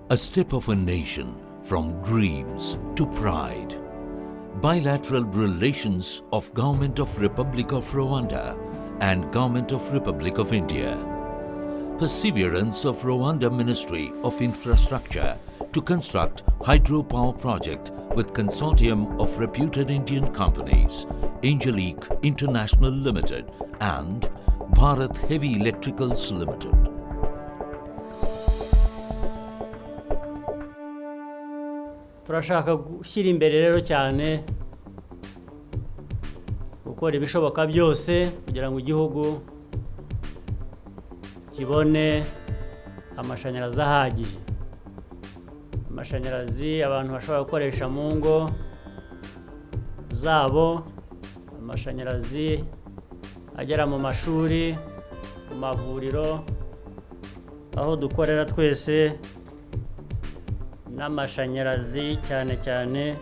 A step of a nation from dreams to pride. Bilateral relations of Government of Republic of Rwanda and Government of Republic of India. Perseverance of Rwanda Ministry of Infrastructure to construct hydropower project with consortium of reputed Indian companies, Angelique International Limited and Bharat Heavy Electricals Limited. Turashaka gushyira imbere rero cyane gukora ibishoboka byose kugira ngo igihugu kibone amashanyarazi ahagije. Amashanyarazi abantu bashobora gukoresha mu ngo zabo, amashanyarazi agera mu mashuri, mu mavuriro, aho dukorera twese, n'amashanyarazi cyane cyane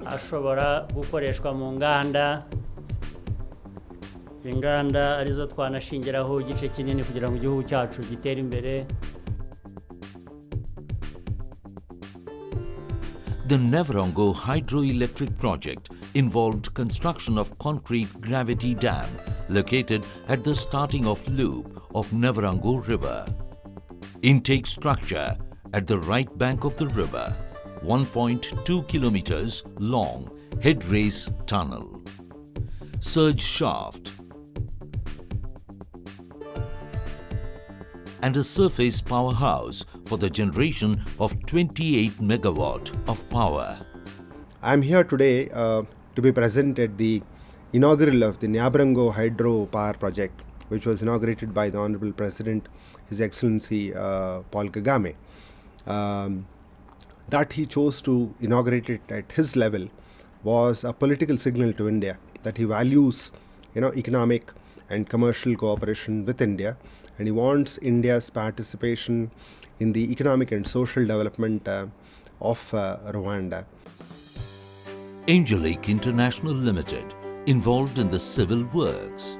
ashobora gukoreshwa mu nganda, inganda arizo twanashingiraho igice kinini kugira ngo igihugu cyacu gitere imbere. The Nevarongo hydroelectric project involved construction of concrete gravity dam located at the starting of loop of Nevarongo River. Intake structure at the right bank of the river, 1.2 kilometers long head race tunnel. Surge shaft and a surface powerhouse for the generation of 28 megawatt of power. I am here today to be present at the inaugural of the Nevarongo Hydro Power Project, which was inaugurated by the Honorable President, His Excellency Paul Kagame. That he chose to inaugurate it at his level was a political signal to India that he values, economic and commercial cooperation with India, and he wants India's participation in the economic and social development of Rwanda. Angelique International Limited, involved in the civil works,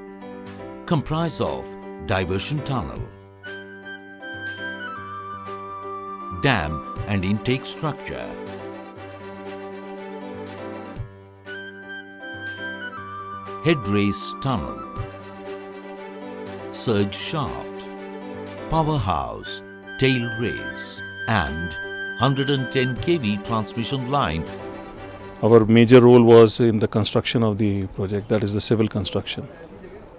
comprise of diversion tunnel, dam and intake structure, head race tunnel, surge shaft, powerhouse, tail race and 110 kV transmission line. Our major role was in the construction of the project, that is the civil construction.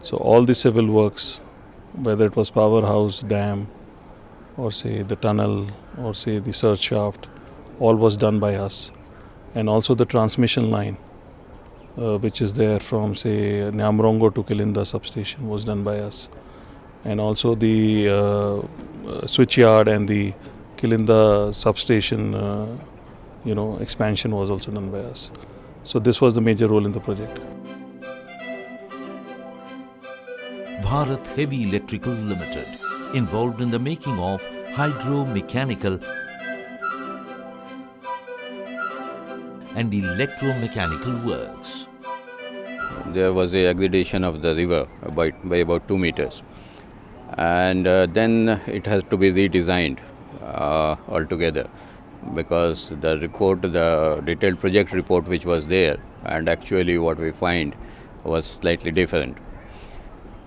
So all the civil works, whether it was powerhouse, dam, or say the tunnel, or say the surge shaft, all was done by us. And also the transmission line, which is there from say Nevarongo to Kilinda substation, was done by us. And also the switchyard and the Kilinda substation, expansion was also done by us. So this was the major role in the project. Bharat Heavy Electrical Limited, involved in the making of hydro-mechanical and electromechanical works. There was a aggradation of the river by about 2 meters, and then it has to be redesigned altogether, because the detailed project report which was there and actually what we find was slightly different.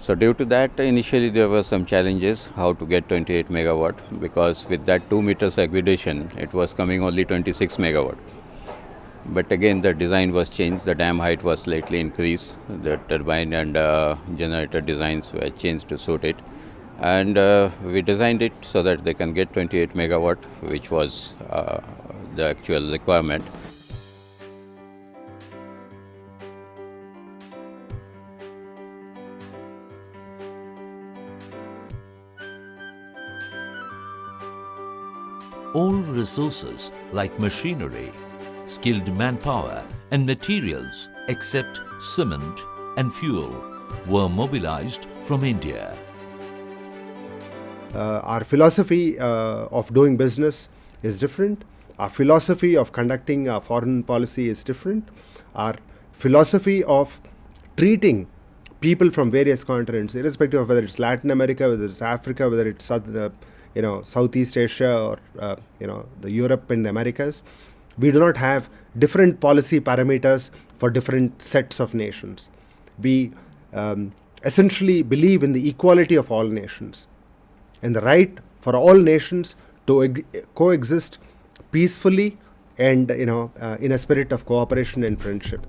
So due to that, initially there were some challenges how to get 28 megawatt, because with that 2 meters aggradation it was coming only 26 megawatt. But again the design was changed, the dam height was slightly increased, the turbine and generator designs were changed to suit it, and we designed it so that they can get 28 megawatt, which was the actual requirement. All resources like machinery, skilled manpower and materials except cement and fuel were mobilized from India. Our philosophy of doing business is different. Our philosophy of conducting our foreign policy is different. Our philosophy of treating people from various continents, irrespective of whether it's Latin America, whether it's Africa, whether it's Southeast Asia or the Europe and the Americas. We do not have different policy parameters for different sets of nations. We essentially believe in the equality of all nations and the right for all nations to coexist peacefully and in a spirit of cooperation and friendship.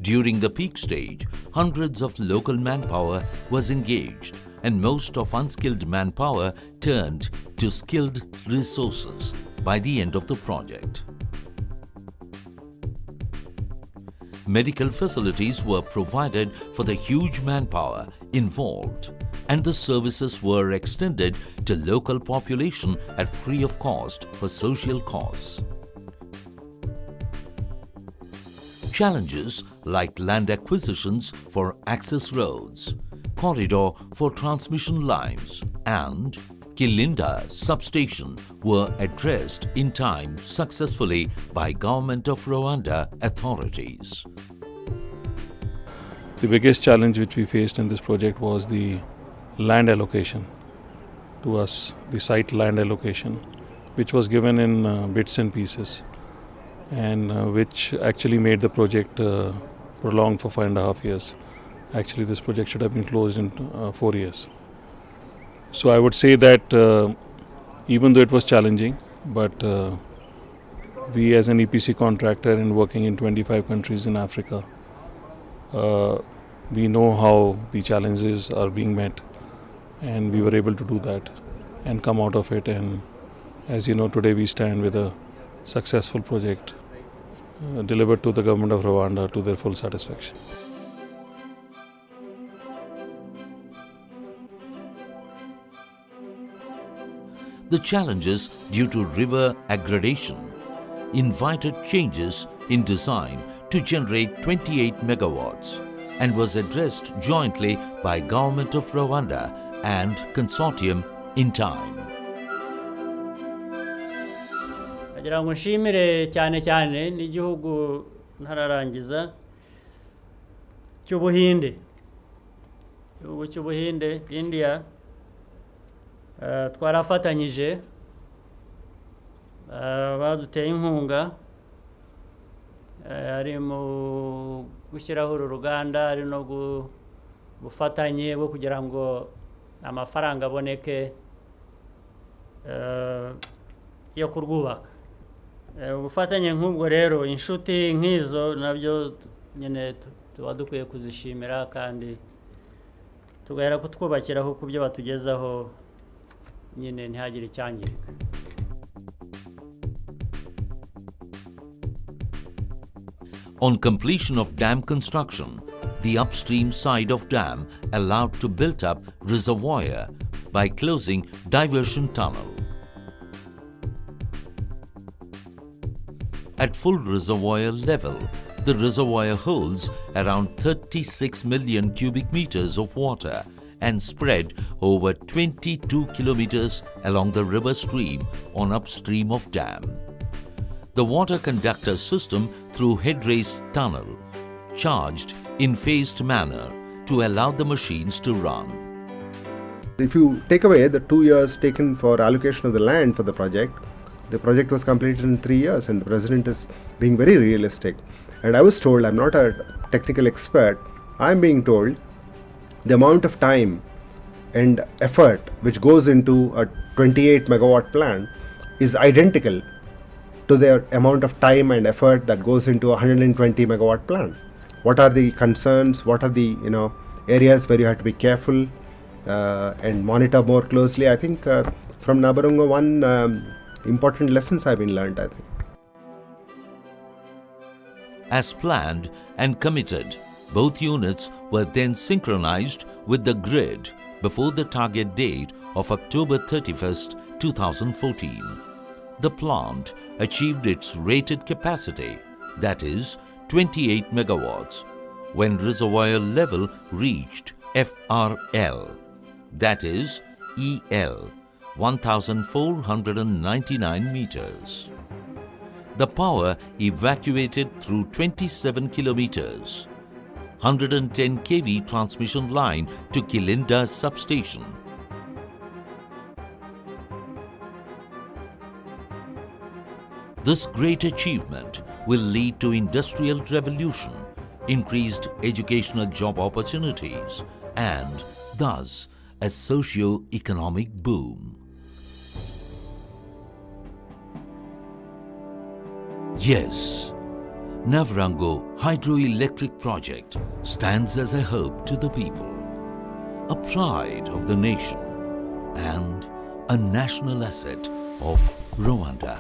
During the peak stage, hundreds of local manpower was engaged, and most of unskilled manpower turned to skilled resources by the end of the project. Medical facilities were provided for the huge manpower involved, and the services were extended to local population at free of cost for social cause. Challenges like land acquisitions for access roads, corridor for transmission lines, and Kilinda Substation were addressed in time successfully by Government of Rwanda authorities. The biggest challenge which we faced in this project was the land allocation to us, the site land allocation, which was given in bits and pieces, and which actually made the project prolonged for 5.5 years. Actually, this project should have been closed in 4 years. So I would say that even though it was challenging, but we as an EPC contractor and working in 25 countries in Africa, we know how the challenges are being met, and we were able to do that and come out of it. And as you know, today we stand with a successful project delivered to the government of Rwanda to their full satisfaction. The challenges due to river aggradation invited changes in design to generate 28 megawatts and was addressed jointly by Government of Rwanda and consortium in time. Nagira ngo nshimire cyane cyane n'igihugu ntararangiza cy'Ubuhinde. Igihugu cy'Ubuhinde, India, twarafatanyije, baduteye inkunga, ari mu gushyiraho uru ruganda, ari no gufatanye bwo kugira ngo amafaranga aboneke yo kurwubaka. Ubufatanye nk'ubwo rero, inshuti nk'izo nabyo nyine tuba dukwiye kuzishimira kandi tugahera kutwubakiraho ku byo batugezaho nyine ntihagire icyangirika. On completion of dam construction, the upstream side of dam allowed to build up reservoir by closing diversion tunnel. At full reservoir level, the reservoir holds around 36 million cubic meters of water and spread over 22 kilometers along the river stream on upstream of dam. The water conductor system through head race tunnel charged in phased manner to allow the machines to run. If you take away the 2 years taken for allocation of the land for the project was completed in 3 years, and the president is being very realistic. And I was told, I'm not a technical expert, I'm being told the amount of time and effort which goes into a 28 megawatt plant is identical to the amount of time and effort that goes into a 120 megawatt plant. What are the concerns? What are the areas where you have to be careful and monitor more closely? I think from Nabarunga, one important lessons have been learned, I think. As planned and committed, both units were then synchronized with the grid before the target date of October 31st, 2014. The plant achieved its rated capacity, that is 28 megawatts, when reservoir level reached FRL, that is EL, 1,499 meters. The power evacuated through 27 kilometers, 110 kV transmission line to Kilinda Substation. This great achievement will lead to industrial revolution, increased educational job opportunities, and thus a socio-economic boom. Yes, Navrango hydroelectric project stands as a hope to the people, a pride of the nation, and a national asset of Rwanda.